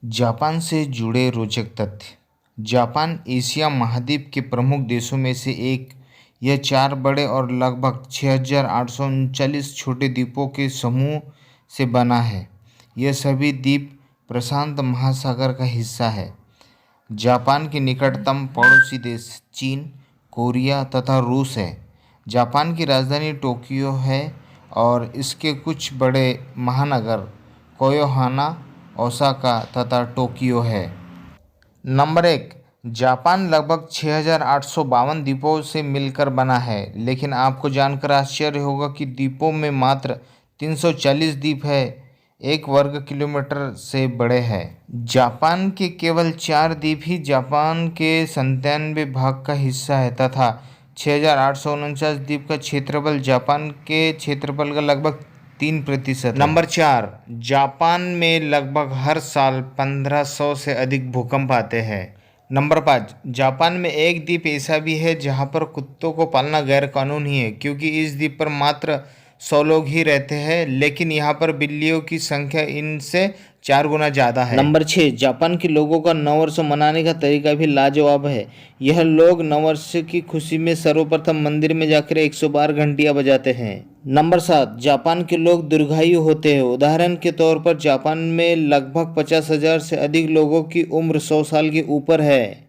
Japan से जुड़े रोचक तथ्य। जापान एशिया महाद्वीप के प्रमुख देशों में से एक। यह चार बड़े और लगभग 6,839 छोटे द्वीपों के समूह से बना है। यह सभी द्वीप प्रशांत महासागर का हिस्सा है। जापान के निकटतम पड़ोसी देश चीन, कोरिया तथा रूस है। जापान की राजधानी टोक्यो है और इसके कुछ बड़े महानगर कोयोहाना, ओसाका तथा टोक्यो है। नंबर एक, जापान लगभग 6,852 द्वीपों से मिलकर बना है, लेकिन आपको जानकर आश्चर्य होगा कि द्वीपों में मात्र 340 द्वीप है, 1 वर्ग किलोमीटर से बड़े हैं। जापान के केवल 4 द्वीप ही जापान के 97 भाग का हिस्सा है तथा 6,849 द्वीप का क्षेत्रफल जापान के क्षेत्रफल का लगभग 3% है। नंबर 4, जापान में लगभग हर साल 1500 से अधिक भूकंप आते हैं। नंबर 5, जापान में एक द्वीप ऐसा भी है जहां पर कुत्तों को पालना गैर कानूनी है, क्योंकि इस द्वीप पर मात्र 100 लोग ही रहते हैं, लेकिन यहाँ पर बिल्लियों की संख्या इनसे 4 गुना ज़्यादा है। नंबर 6, जापान के लोगों का नववर्ष मनाने का तरीका भी लाजवाब है। यह लोग नववर्ष की खुशी में सर्वप्रथम मंदिर में जाकर 112 घंटियाँ बजाते हैं। नंबर 7, जापान के लोग दीर्घायु होते हैं। उदाहरण के तौर पर जापान में लगभग 50,000 से अधिक लोगों की उम्र 100 साल के ऊपर है।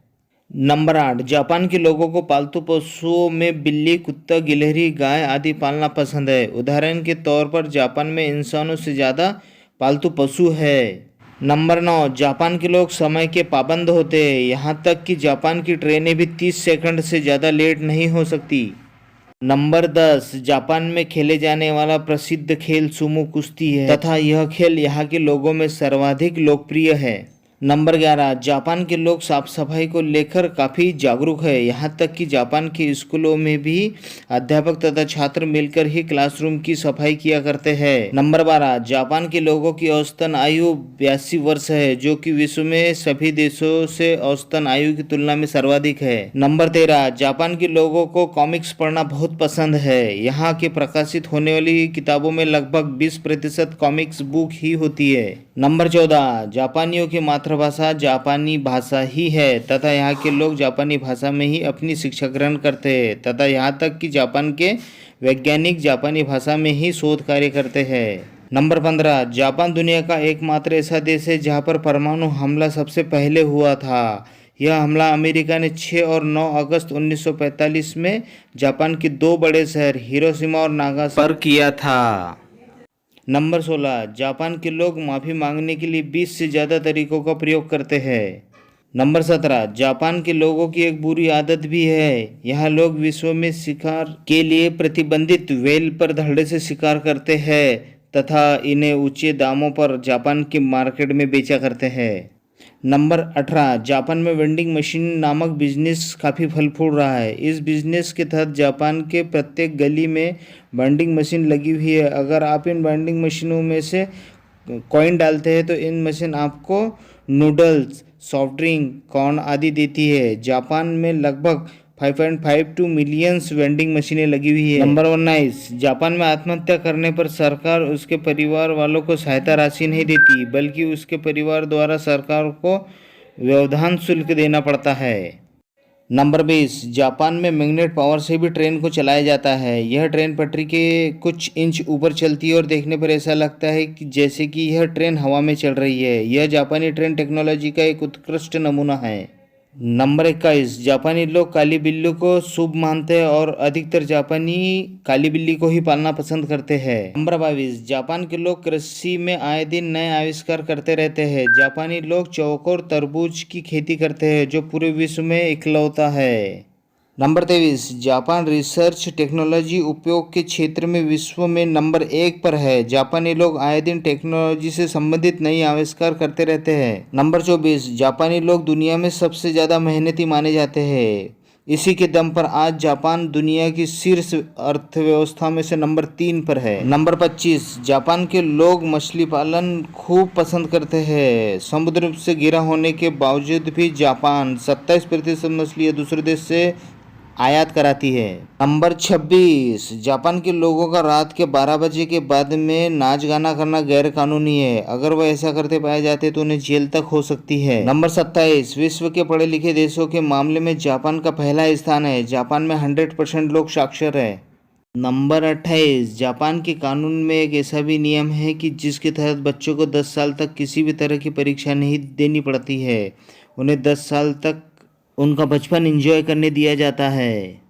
नंबर 8, जापान के लोगों को पालतू पशुओं में बिल्ली, कुत्ता, गिलहरी, गाय आदि पालना पसंद है। उदाहरण के तौर पर जापान में इंसानों से ज़्यादा पालतू पशु है। नंबर 9, जापान के लोग समय के पाबंद होते हैं, यहाँ तक कि जापान की ट्रेनें भी 30 सेकंड से ज़्यादा लेट नहीं हो सकती। नंबर 10, जापान में खेले जाने वाला प्रसिद्ध खेल सुमो कुश्ती है तथा यह खेल यहाँ के लोगों में सर्वाधिक लोकप्रिय है। नंबर 11, जापान के लोग साफ सफाई को लेकर काफ़ी जागरूक है, यहाँ तक कि जापान के स्कूलों में भी अध्यापक तथा छात्र मिलकर ही क्लासरूम की सफाई किया करते हैं। नंबर 12, जापान के लोगों की औसतन आयु 82 वर्ष है, जो कि विश्व में सभी देशों से औसतन आयु की तुलना में सर्वाधिक है। नंबर 13, जापान के लोगों को कॉमिक्स पढ़ना बहुत पसंद है। यहाँ के प्रकाशित होने वाली किताबों में लगभग 20% कॉमिक्स बुक ही होती है। नंबर 14, जापानियों की मातृभाषा जापानी भाषा ही है तथा यहाँ के लोग जापानी भाषा में ही अपनी शिक्षा ग्रहण करते हैं तथा यहाँ तक कि जापान के वैज्ञानिक जापानी भाषा में ही शोध कार्य करते हैं। नंबर 15, जापान दुनिया का एकमात्र ऐसा देश है जहाँ पर परमाणु हमला सबसे पहले हुआ था। यह हमला अमेरिका ने 6 और 9 अगस्त 1945 में जापान के 2 बड़े शहर हिरोशिमा और नागासाकी पर किया था। नंबर 16, जापान के लोग माफ़ी मांगने के लिए 20 से ज़्यादा तरीकों का प्रयोग करते हैं। नंबर 17, जापान के लोगों की एक बुरी आदत भी है। यहाँ लोग विश्व में शिकार के लिए प्रतिबंधित व्हेल पर धड़ल्ले से शिकार करते हैं तथा इन्हें ऊंचे दामों पर जापान के मार्केट में बेचा करते हैं। नंबर 18, जापान में वेंडिंग मशीन नामक बिजनेस काफ़ी फल फूल रहा है। इस बिजनेस के तहत जापान के प्रत्येक गली में वेंडिंग मशीन लगी हुई है। अगर आप इन वेंडिंग मशीनों में से कॉइन डालते हैं तो इन मशीन आपको नूडल्स, सॉफ्ट ड्रिंक, कॉर्न आदि देती है। जापान में लगभग 5.52 मिलियंस वेंडिंग मशीनें लगी हुई है। नंबर 19, जापान में आत्महत्या करने पर सरकार उसके परिवार वालों को सहायता राशि नहीं देती, बल्कि उसके परिवार द्वारा सरकार को व्यवधान शुल्क देना पड़ता है। नंबर 20, जापान में मैग्नेट पावर से भी ट्रेन को चलाया जाता है। यह ट्रेन पटरी के कुछ इंच ऊपर चलती है और देखने पर ऐसा लगता है कि जैसे कि यह ट्रेन हवा में चल रही है। यह जापानी ट्रेन टेक्नोलॉजी का एक उत्कृष्ट नमूना है। नंबर 21, जापानी लोग काली बिल्ली को शुभ मानते हैं और अधिकतर जापानी काली बिल्ली को ही पालना पसंद करते हैं। नंबर 22, जापान के लोग कृषि में आए दिन नए आविष्कार करते रहते हैं। जापानी लोग चौकोर तरबूज की खेती करते हैं, जो पूरे विश्व में इकलौता है। नंबर 23, जापान रिसर्च टेक्नोलॉजी उपयोग के क्षेत्र में विश्व में नंबर 1 पर है। जापानी लोग आए दिन टेक्नोलॉजी से संबंधित नई आविष्कार करते रहते हैं। नंबर 24, जापानी लोग दुनिया में सबसे ज़्यादा मेहनती माने जाते हैं। इसी के दम पर आज जापान दुनिया की शीर्ष अर्थव्यवस्था में से नंबर 3 पर है। नंबर 25, जापान के लोग मछली पालन खूब पसंद करते हैं। समुद्र से घिरा होने के बावजूद भी जापान 27% मछलियाँ दूसरे देश से आयात कराती है। नंबर 26, जापान के लोगों का रात के 12 बजे के बाद में नाच गाना करना गैर कानूनी है। अगर वह ऐसा करते पाए जाते तो उन्हें जेल तक हो सकती है। नंबर 27, विश्व के पढ़े लिखे देशों के मामले में जापान का पहला स्थान है। जापान में 100% लोग साक्षर है। नंबर 28, जापान के कानून में एक ऐसा भी नियम है कि जिसके तहत बच्चों को 10 साल तक किसी भी तरह की परीक्षा नहीं देनी पड़ती है। उन्हें 10 साल तक उनका बचपन एंजॉय करने दिया जाता है।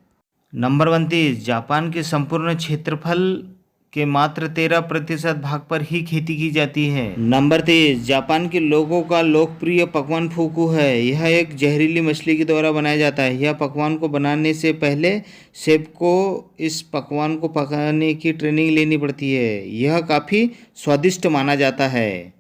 नंबर 29, जापान के संपूर्ण क्षेत्रफल के मात्र 13% भाग पर ही खेती की जाती है। नंबर 30, जापान के लोगों का लोकप्रिय पकवान फूकू है। यह एक जहरीली मछली के द्वारा बनाया जाता है। यह पकवान को बनाने से पहले शेफ को इस पकवान को पकाने की ट्रेनिंग लेनी पड़ती है। यह काफ़ी स्वादिष्ट माना जाता है।